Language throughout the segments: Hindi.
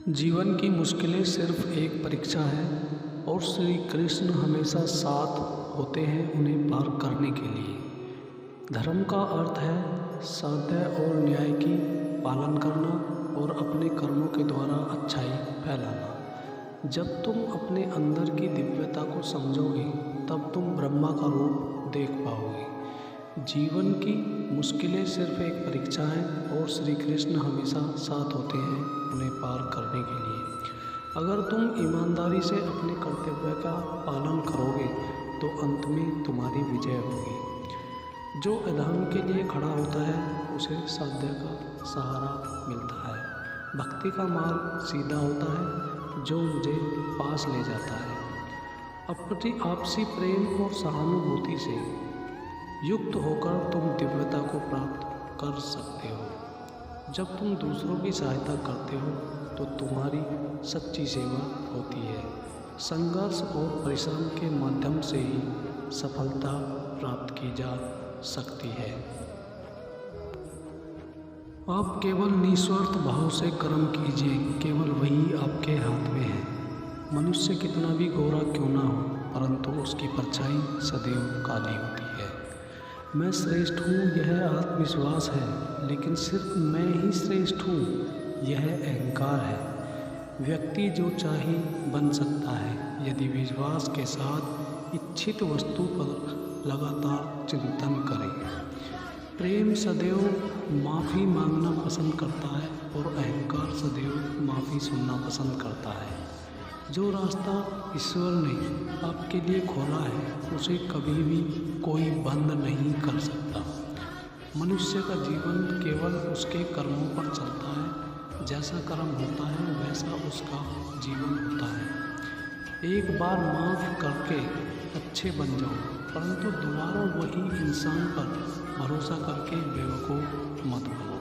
जीवन की मुश्किलें सिर्फ एक परीक्षा है और श्री कृष्ण हमेशा साथ होते हैं उन्हें पार करने के लिए। धर्म का अर्थ है सत्य और न्याय की पालन करना और अपने कर्मों के द्वारा अच्छाई फैलाना। जब तुम अपने अंदर की दिव्यता को समझोगे तब तुम ब्रह्मा का रूप देख पाओगे। जीवन की मुश्किलें सिर्फ एक परीक्षा है और श्री कृष्ण हमेशा साथ होते हैं उन्हें पार करने के लिए। अगर तुम ईमानदारी से अपने कर्तव्य का पालन करोगे तो अंत में तुम्हारी विजय होगी। जो अधर्म के लिए खड़ा होता है उसे सत्य का सहारा मिलता है। भक्ति का मार्ग सीधा होता है जो मुझे पास ले जाता है। अपनी आपसी प्रेम और सहानुभूति से युक्त होकर तुम दिव्यता को प्राप्त कर सकते हो। जब तुम दूसरों की सहायता करते हो तो तुम्हारी सच्ची सेवा होती है। संघर्ष और परिश्रम के माध्यम से ही सफलता प्राप्त की जा सकती है। आप केवल निस्वार्थ भाव से कर्म कीजिए, केवल वही आपके हाथ में है। मनुष्य कितना भी गोरा क्यों ना हो परंतु उसकी परछाई सदैव काली होती है। मैं श्रेष्ठ हूँ यह आत्मविश्वास है, लेकिन सिर्फ मैं ही श्रेष्ठ हूँ यह अहंकार है। व्यक्ति जो चाहे बन सकता है यदि विश्वास के साथ इच्छित वस्तु पर लगातार चिंतन करे। प्रेम सदैव माफ़ी मांगना पसंद करता है और अहंकार सदैव माफ़ी सुनना पसंद करता है। जो रास्ता ईश्वर ने आपके लिए खोला है उसे कभी भी कोई बंद नहीं कर सकता। मनुष्य का जीवन केवल उसके कर्मों पर चलता है। जैसा कर्म होता है वैसा उसका जीवन होता है। एक बार माफ़ करके अच्छे बन जाओ, परंतु दोबारा वही इंसान पर भरोसा करके बेवकूफ़ मत बनो।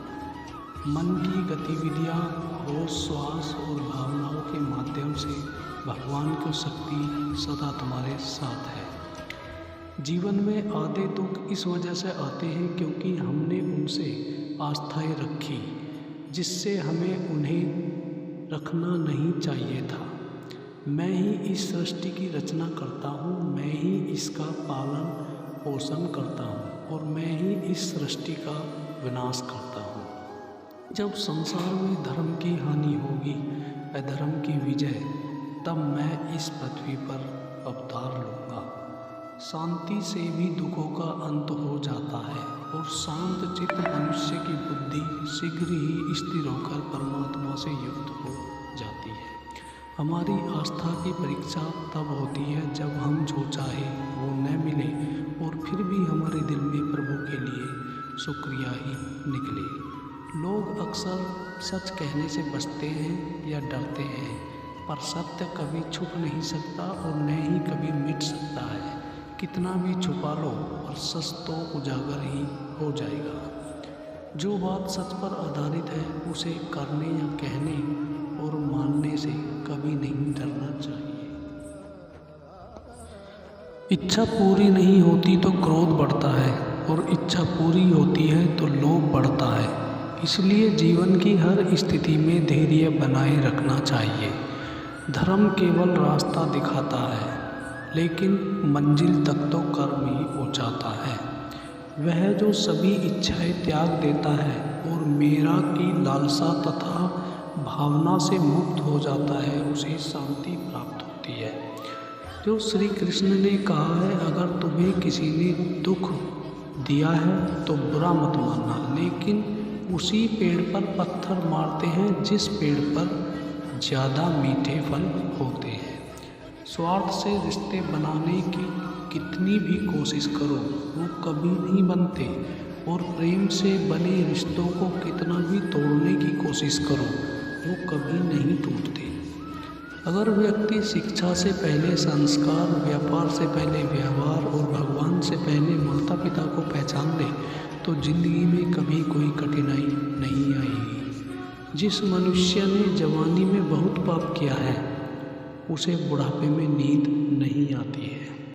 मन की गतिविधियाँ होश, श्वास और भावनाओं के माध्यम से भगवान की शक्ति सदा तुम्हारे साथ है। जीवन में आधे दुख इस वजह से आते हैं क्योंकि हमने उनसे आस्थाएं रखी जिससे हमें उन्हें रखना नहीं चाहिए था। मैं ही इस सृष्टि की रचना करता हूँ, मैं ही इसका पालन पोषण करता हूँ और मैं ही इस सृष्टि का विनाश करता हूँ। जब संसार में धर्म की हानि होगी, अधर्म की विजय, तब मैं इस पृथ्वी पर अवतार लूँगा। शांति से भी दुखों का अंत हो जाता है और शांत चित्त मनुष्य की बुद्धि शीघ्र ही स्थिर होकर परमात्मा से युक्त हो जाती है। हमारी आस्था की परीक्षा तब होती है जब हम जो चाहे वो न मिले और फिर भी हमारे दिल में प्रभु के लिए शुक्रिया ही निकले। लोग अक्सर सच कहने से बचते हैं या डरते हैं, पर सत्य कभी छुप नहीं सकता और न ही कभी मिट सकता है। कितना भी छुपा लो और सच तो उजागर ही हो जाएगा। जो बात सच पर आधारित है उसे करने या कहने और मानने से कभी नहीं डरना चाहिए। इच्छा पूरी नहीं होती तो क्रोध बढ़ता है और इच्छा पूरी होती है तो लोभ बढ़ता है। इसलिए जीवन की हर स्थिति में धैर्य बनाए रखना चाहिए। धर्म केवल रास्ता दिखाता है, लेकिन मंजिल तक तो कर्म ही पहुँचाता है। वह जो सभी इच्छाएं त्याग देता है और मेरा की लालसा तथा भावना से मुक्त हो जाता है उसे शांति प्राप्त होती है। जो श्री कृष्ण ने कहा है, अगर तुम्हें किसी ने दुख दिया है तो बुरा मत मानना, लेकिन उसी पेड़ पर पत्थर मारते हैं जिस पेड़ पर ज़्यादा मीठे फल होते हैं। स्वार्थ से रिश्ते बनाने की कितनी भी कोशिश करो वो कभी नहीं बनते और प्रेम से बने रिश्तों को कितना भी तोड़ने की कोशिश करो वो कभी नहीं टूटते। अगर व्यक्ति शिक्षा से पहले संस्कार, व्यापार से पहले व्यवहार और भगवान से पहले माता पिता को पहचान ले तो जिंदगी में कभी कोई कठिनाई नहीं आएगी। जिस मनुष्य ने जवानी में बहुत पाप किया है उसे बुढ़ापे में नींद नहीं आती है।